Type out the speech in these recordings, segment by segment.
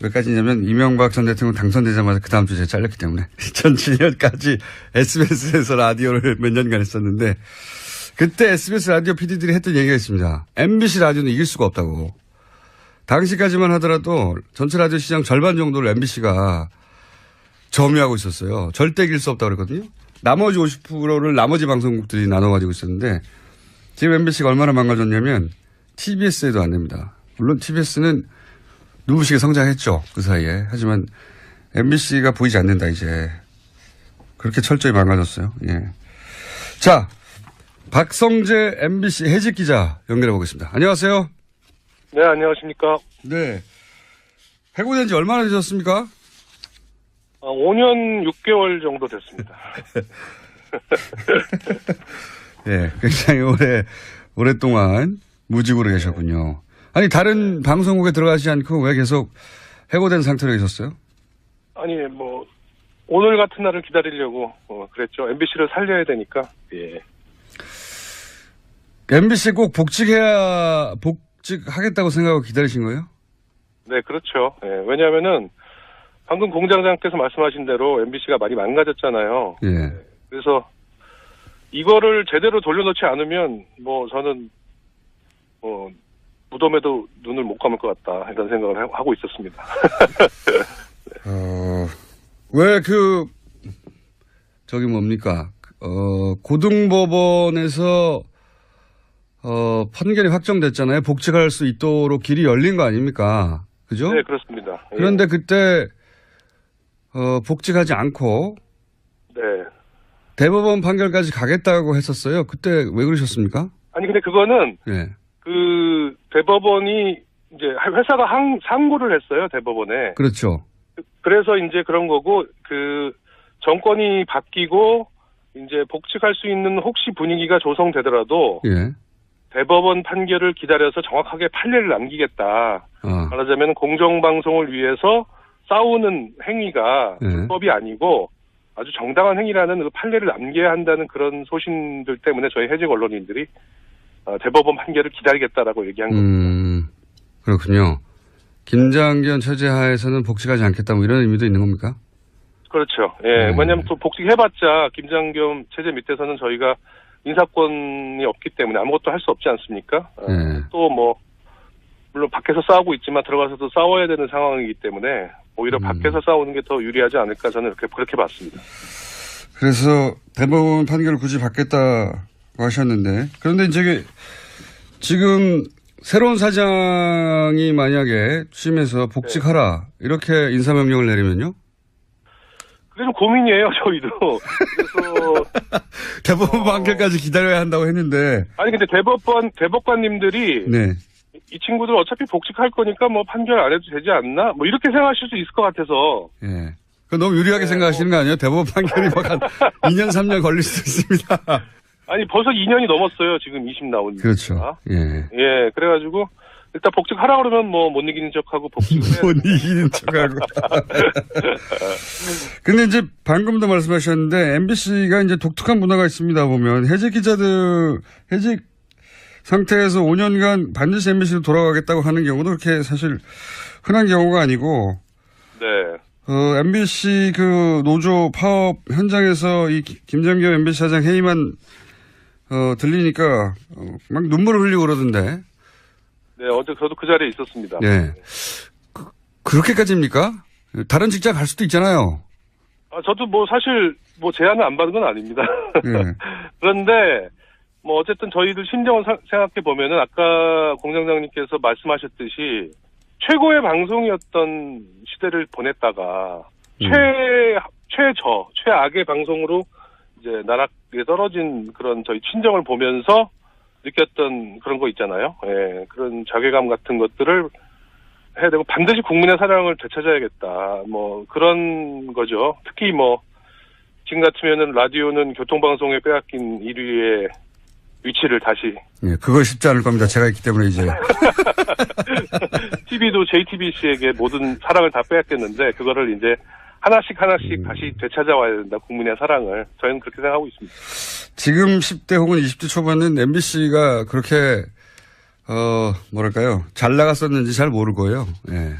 몇 가지냐면 이명박 전 대통령 당선되자마자 그 다음 주에 잘렸기 때문에 2007년까지 SBS에서 라디오를 몇 년간 했었는데 그때 SBS 라디오 PD들이 했던 얘기가 있습니다. MBC 라디오는 이길 수가 없다고. 당시까지만 하더라도 전체 라디오 시장 절반 정도를 MBC가 점유하고 있었어요. 절대 이길 수 없다고 그랬거든요. 나머지 50%를 나머지 방송국들이 나눠 가지고 있었는데 지금 MBC가 얼마나 망가졌냐면 TBS에도 안 됩니다. 물론 TBS는 눈부시게 성장했죠. 그 사이에. 하지만 MBC가 보이지 않는다 이제. 그렇게 철저히 망가졌어요. 예. 자, 박성재 MBC 해직 기자 연결해 보겠습니다. 안녕하세요. 네, 안녕하십니까. 네. 해고된 지 얼마나 되셨습니까? 5년 6개월 정도 됐습니다. 네, 굉장히 오랫동안 무직으로 계셨군요. 아니, 다른 방송국에 들어가지 않고 왜 계속 해고된 상태로 계셨어요? 아니, 오늘 같은 날을 기다리려고, 그랬죠. MBC를 살려야 되니까, 예. MBC 꼭 복직하겠다고 생각하고 기다리신 거예요? 네, 그렇죠. 예, 왜냐면은, 방금 공장장께서 말씀하신 대로 MBC가 많이 망가졌잖아요. 예. 그래서, 이거를 제대로 돌려놓지 않으면, 저는, 무덤에도 눈을 못 감을 것 같다, 이런 생각을 하고 있었습니다. 왜 고등법원에서, 판결이 확정됐잖아요. 복직할 수 있도록 길이 열린 거 아닙니까? 그죠? 네, 그렇습니다. 예. 그런데 그때, 복직하지 않고, 네. 대법원 판결까지 가겠다고 했었어요. 그때 왜 그러셨습니까? 아니, 근데 그거는, 네. 대법원이, 이제, 회사가 상고를 했어요, 대법원에. 그렇죠. 그래서 이제 그런 거고, 정권이 바뀌고, 이제 복직할 수 있는 혹시 분위기가 조성되더라도, 예. 대법원 판결을 기다려서 정확하게 판례를 남기겠다. 말하자면 공정방송을 위해서 싸우는 행위가 불법이 아니고 아주 정당한 행위라는 그 판례를 남겨야 한다는 그런 소신들 때문에 저희 해직 언론인들이 대법원 판결을 기다리겠다라고 얘기한 겁니다. 그렇군요. 김장겸 체제 하에서는 복직하지 않겠다 뭐 이런 의미도 있는 겁니까? 그렇죠. 예. 왜냐하면 또 복직해봤자 김장겸 체제 밑에서는 저희가 인사권이 없기 때문에 아무것도 할 수 없지 않습니까? 또 물론 밖에서 싸우고 있지만 들어가서도 싸워야 되는 상황이기 때문에 오히려 밖에서 싸우는 게 더 유리하지 않을까 저는 그렇게 봤습니다. 그래서 대법원 판결을 굳이 받겠다고 하셨는데 그런데 이제 지금 새로운 사장이 만약에 취임해서 복직하라 이렇게 인사명령을 내리면요? 그게 좀 고민이에요, 저희도. 그래서 대법원 판결까지 기다려야 한다고 했는데. 아니 근데 대법관님들이 네. 이 친구들 어차피 복직할 거니까 판결 안 해도 되지 않나? 이렇게 생각하실 수 있을 것 같아서. 예. 그 너무 유리하게 생각하시는 거 아니에요? 대법원 판결이 한 2년 3년 걸릴 수도 있습니다. 아니 벌써 2년이 넘었어요. 지금 2심 나온. 그렇죠. 예. 예. 그래가지고. 일단 복직하라 그러면 못 이기는 척하고 복직을 해야 못 이기는 척하고. 근데 이제 방금도 말씀하셨는데 MBC가 이제 독특한 문화가 있습니다. 보면 해직 상태에서 5년간 반드시 MBC로 돌아가겠다고 하는 경우도 그렇게 사실 흔한 경우가 아니고. 네. MBC 노조 파업 현장에서 이 김장겸 MBC 사장 회의만 들리니까 막 눈물을 흘리고 그러던데. 네, 어제 저도 그 자리에 있었습니다. 네. 그렇게까지입니까? 다른 직장 갈 수도 있잖아요. 저도 사실 제안을 안 받은 건 아닙니다. 네. 그런데 어쨌든 저희들 심정을 생각해 보면은 아까 공장장님께서 말씀하셨듯이 최고의 방송이었던 시대를 보냈다가 최악의 방송으로 이제 나락에 떨어진 그런 저희 친정을 보면서 느꼈던 그런 거 있잖아요. 예, 그런 자괴감 같은 것들을 해야 되고 반드시 국민의 사랑을 되찾아야겠다. 그런 거죠. 특히 지금 같으면은 라디오는 교통방송에 빼앗긴 1위의 위치를 다시. 예, 그거 쉽지 않을 겁니다. 제가 있기 때문에 이제. TV도 JTBC에게 모든 사랑을 다 빼앗겼는데 그거를 이제 하나씩 다시 되찾아와야 된다. 국민의 사랑을. 저희는 그렇게 생각하고 있습니다. 지금 10대 혹은 20대 초반은 MBC가 그렇게 잘 나갔었는지 잘 모를 거예요. 예. 네,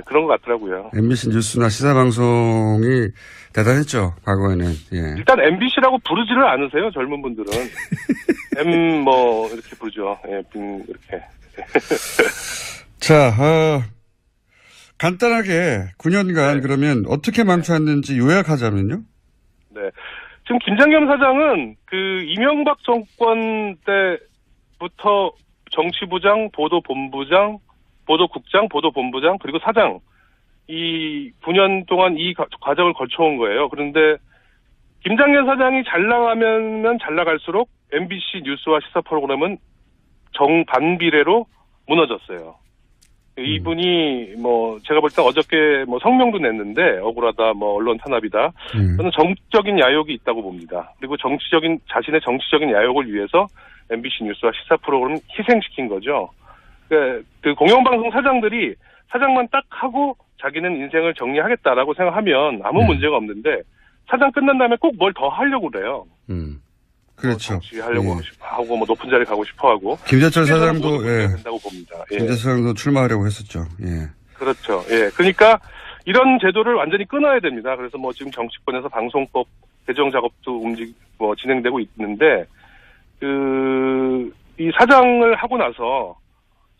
그런 것 같더라고요. MBC 뉴스나 시사방송이 대단했죠, 과거에는. 예. 일단 MBC라고 부르지를 않으세요, 젊은 분들은. 이렇게 부르죠. 예, 이렇게. 자, 간단하게 9년간 네. 그러면 어떻게 망쳐왔는지 요약하자면요? 네. 지금 김장겸 사장은 이명박 정권 때부터 정치부장, 보도본부장, 보도국장, 보도본부장, 그리고 사장, 이 9년 동안 이 과정을 거쳐온 거예요. 그런데 김장겸 사장이 잘 나가면 잘 나갈수록 MBC 뉴스와 시사 프로그램은 정반비례로 무너졌어요. 이분이 제가 볼 때 어저께 성명도 냈는데 억울하다, 언론 탄압이다. 저는 정치적인 야욕이 있다고 봅니다. 그리고 자신의 정치적인 야욕을 위해서 MBC 뉴스와 시사 프로그램을 희생시킨 거죠. 그 공영방송 사장들이 사장만 딱 하고 자기는 인생을 정리하겠다라고 생각하면 아무 문제가 없는데 사장 끝난 다음에 꼭 뭘 더 하려고 그래요. 그렇죠. 정치하려고 하고 높은 자리 가고 싶어 하고. 김재철 사장도 된다고 봅니다. 예. 김재철 사장도 출마하려고 했었죠. 예. 그렇죠. 예. 그러니까 이런 제도를 완전히 끊어야 됩니다. 그래서 지금 정치권에서 방송법 개정 작업도 진행되고 있는데 이 사장을 하고 나서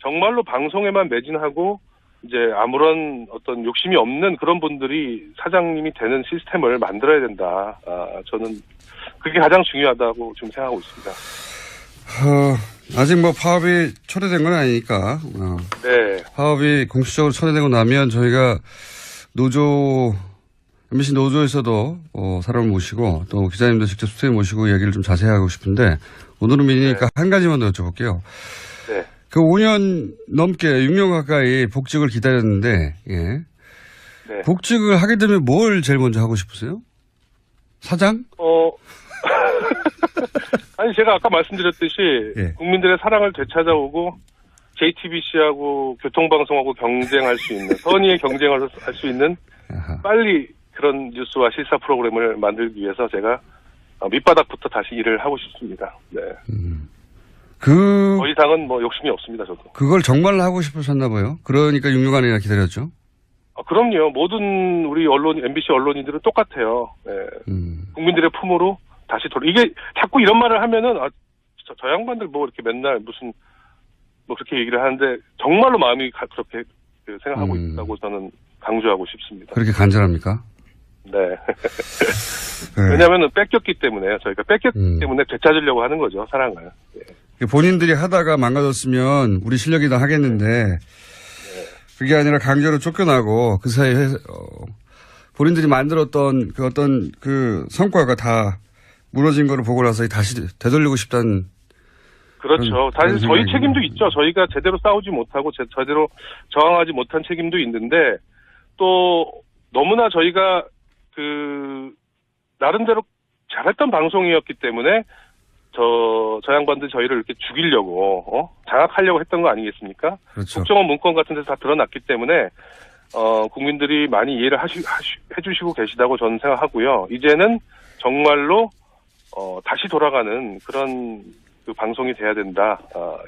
정말로 방송에만 매진하고 이제 아무런 어떤 욕심이 없는 그런 분들이 사장님이 되는 시스템을 만들어야 된다. 저는 그게 가장 중요하다고 지금 생각하고 있습니다. 아직 파업이 철회된 건 아니니까. 네. 파업이 공식적으로 철회되고 나면 저희가 MBC 노조에서도 사람을 모시고 또 기자님도 직접 스튜디오에 모시고 얘기를 좀 자세히 하고 싶은데 오늘은 미니니까 네. 한 가지만 더 여쭤볼게요. 네. 그 5년 넘게 6년 가까이 복직을 기다렸는데, 예. 네. 복직을 하게 되면 뭘 제일 먼저 하고 싶으세요? 사장? 아니, 제가 아까 말씀드렸듯이 예. 국민들의 사랑을 되찾아오고 JTBC하고 교통방송하고 경쟁할 수 있는, 선의의 경쟁을 할 수 있는 아하. 빨리 그런 뉴스와 시사 프로그램을 만들기 위해서 제가 밑바닥부터 다시 일을 하고 싶습니다. 네. 더 이상은 욕심이 없습니다, 저도. 그걸 정말로 하고 싶으셨나 봐요. 그러니까 6년간이나 기다렸죠. 그럼요. 모든 우리 MBC 언론인들은 똑같아요. 네. 국민들의 품으로 다시 이게 자꾸 이런 말을 하면은, 저 양반들 이렇게 맨날 무슨, 그렇게 얘기를 하는데, 정말로 마음이 그렇게 생각하고 있다고 저는 강조하고 싶습니다. 그렇게 간절합니까? 네. 네. 왜냐면은 뺏겼기 때문에요. 저희가 뺏겼기 때문에 되찾으려고 하는 거죠, 사랑을. 네. 본인들이 하다가 망가졌으면 우리 실력이 다 하겠는데, 그게 아니라 강제로 쫓겨나고 그 사이에 본인들이 만들었던 어떤 성과가 다 무너진 거를 보고 나서 다시 되돌리고 싶다는. 그렇죠. 사실 저희 책임도 있죠. 저희가 제대로 싸우지 못하고 제대로 저항하지 못한 책임도 있는데 또 너무나 저희가 나름대로 잘했던 방송이었기 때문에 저 양반들 저희를 이렇게 죽이려고 장악하려고 했던 거 아니겠습니까? 그렇죠. 국정원 문건 같은 데서 다 드러났기 때문에 국민들이 많이 이해를 해주시고 계시다고 저는 생각하고요. 이제는 정말로 다시 돌아가는 그런 방송이 돼야 된다.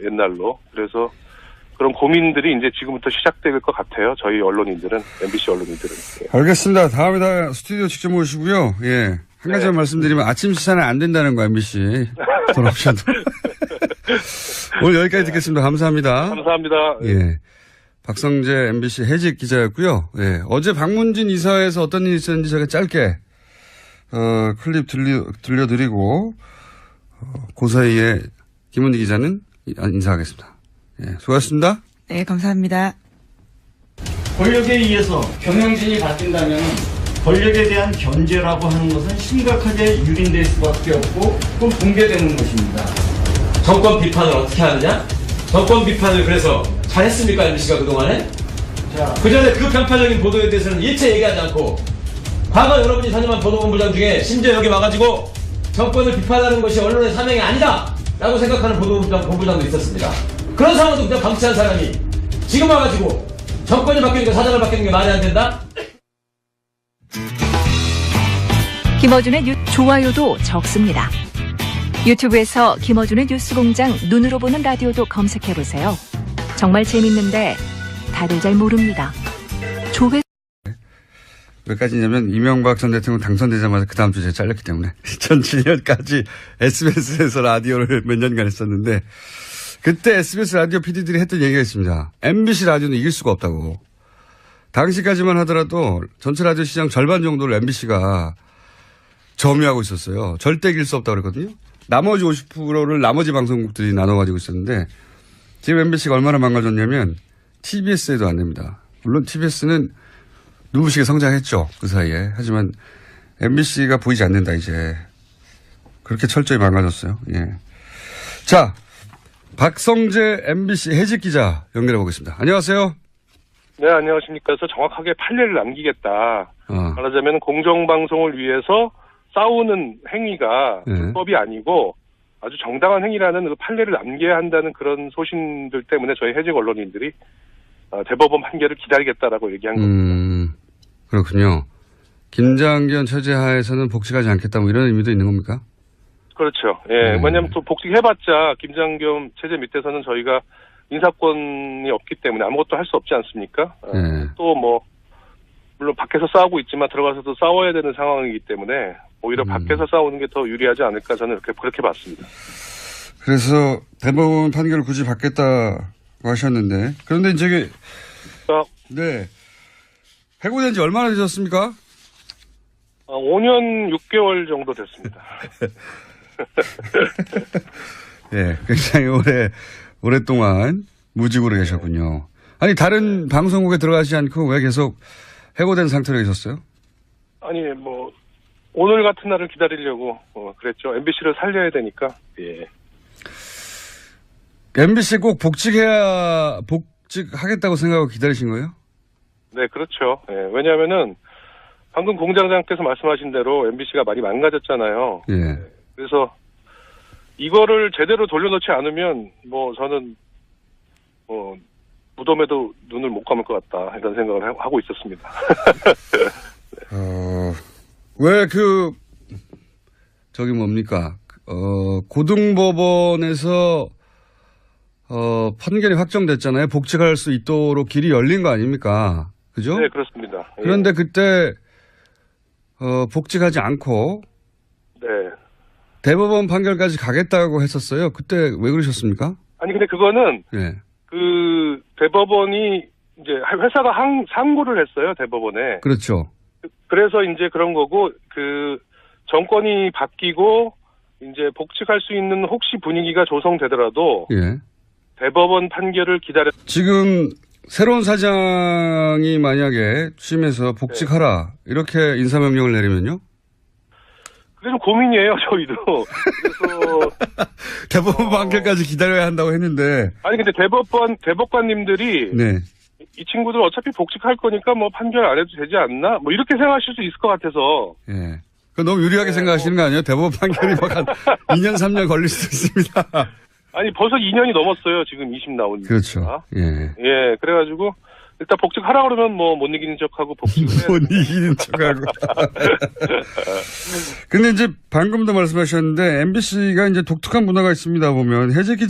옛날로. 그래서 그런 고민들이 이제 지금부터 시작될 것 같아요. 저희 언론인들은, MBC 언론인들은. 예. 알겠습니다. 다음에 다 스튜디오 직접 모시고요. 예. 한 가지만 말씀드리면 아침 시사는 안 된다는 거 MBC 돌아오셔도. 오늘 여기까지 듣겠습니다. 감사합니다. 감사합니다. 예. 박성재 MBC 해직 기자였고요. 예. 어제 박문진 이사회에서 어떤 일이 있었는지 제가 짧게 클립 들려드리고 그 사이에 김은희 기자는 인사하겠습니다. 예. 수고하셨습니다. 네, 감사합니다. 권력에 의해서 경영진이 바뀐다면 권력에 대한 견제라고 하는 것은 심각하게 유린될 수밖에 없고 또 붕괴되는 것입니다. 정권 비판을 어떻게 하느냐? 정권 비판을 그래서 잘했습니까, MBC가 그동안에? 그 전에 그 편파적인 보도에 대해서는 일체 얘기하지 않고 과거 여러분이 선임한 보도본부장 중에 심지어 여기 와가지고 정권을 비판하는 것이 언론의 사명이 아니다! 라고 생각하는 본부장도 있었습니다. 그런 상황도 그냥 방치한 사람이 지금 와가지고 정권이 바뀌니까 사장을 바뀌는 게 말이 안 된다? 김어준의 좋아요도 적습니다. 유튜브에서 김어준의 뉴스공장 눈으로 보는 라디오도 검색해보세요. 정말 재밌는데 다들 잘 모릅니다. 몇 가지냐면 이명박 전 대통령 당선되자마자 그 다음 주에 잘렸기 때문에 2007년까지 SBS에서 라디오를 몇 년간 했었는데 그때 SBS 라디오 PD들이 했던 얘기가 있습니다. MBC 라디오는 이길 수가 없다고. 당시까지만 하더라도 전체 라디오 시장 절반 정도를 MBC가 점유하고 있었어요. 절대 이길 수 없다고 그랬거든요. 나머지 50%를 나머지 방송국들이 나눠 가지고 있었는데 지금 MBC가 얼마나 망가졌냐면 TBS에도 안 됩니다. 물론 TBS는 누구시게 성장했죠. 그 사이에. 하지만 MBC가 보이지 않는다 이제. 그렇게 철저히 망가졌어요. 예. 자, 박성재 MBC 해직 기자 연결해 보겠습니다. 안녕하세요. 네, 안녕하십니까. 그래서 정확하게 판례를 남기겠다. 말하자면 공정방송을 위해서 싸우는 행위가 불법이 아니고 아주 정당한 행위라는 그 판례를 남겨야 한다는 그런 소신들 때문에 저희 해직 언론인들이 대법원 판결을 기다리겠다라고 얘기한 겁니다. 그렇군요. 김장겸 체제 하에서는 복직하지 않겠다 뭐 이런 의미도 있는 겁니까? 그렇죠. 예. 왜냐하면 또 복직해봤자 김장겸 체제 밑에서는 저희가 인사권이 없기 때문에 아무것도 할 수 없지 않습니까? 또 뭐 물론 밖에서 싸우고 있지만 들어가서도 싸워야 되는 상황이기 때문에 오히려 밖에서 싸우는 게 더 유리하지 않을까 저는 그렇게 봤습니다. 그래서 대법원 판결을 굳이 받겠다고 하셨는데 그런데 이제 네 해고된 지 얼마나 되셨습니까? 5년 6개월 정도 됐습니다. 네, 굉장히 오랫동안 무직으로 계셨군요. 아니 다른 방송국에 들어가지 않고 왜 계속 해고된 상태로 계셨어요? 아니 뭐 오늘 같은 날을 기다리려고 그랬죠. MBC를 살려야 되니까. 예. MBC 꼭 복직하겠다고 생각하고 기다리신 거예요? 네, 그렇죠. 예, 왜냐하면은 방금 공장장께서 말씀하신 대로 MBC가 많이 망가졌잖아요. 예. 그래서 이거를 제대로 돌려놓지 않으면 뭐 저는 무덤에도 눈을 못 감을 것 같다 이런 생각을 하고 있었습니다. 왜 저기 뭡니까? 고등법원에서 판결이 확정됐잖아요. 복직할 수 있도록 길이 열린 거 아닙니까? 그죠? 네, 그렇습니다. 그런데 그때 복직하지 않고 네. 대법원 판결까지 가겠다고 했었어요. 그때 왜 그러셨습니까? 아니 근데 그거는 네. 그 대법원이 이제 회사가 상고를 했어요. 대법원에. 그렇죠. 그래서 이제 그런 거고 그 정권이 바뀌고 이제 복직할 수 있는 혹시 분위기가 조성되더라도 예. 대법원 판결을 기다려. 지금 새로운 사장이 만약에 취임해서 복직하라 이렇게 인사명령을 내리면요? 그게 좀 고민이에요, 저희도. 그래서 대법원 판결까지 기다려야 한다고 했는데. 아니 근데 대법관님들이 네. 이 친구들 어차피 복직할 거니까 뭐 판결 안 해도 되지 않나? 뭐 이렇게 생각하실 수 있을 것 같아서. 예. 그 너무 유리하게 생각하시는 거 아니에요? 대법원 판결이 막 한 2년 3년 걸릴 수도 있습니다. 아니 벌써 2년이 넘었어요. 지금 20 나온. 그렇죠. 예. 예. 그래가지고 일단 복직하라 그러면 뭐 못 이기는 척하고 복직을 못 이기는 척하고. 근데 이제 방금도 말씀하셨는데 MBC가 이제 독특한 문화가 있습니다. 보면 해직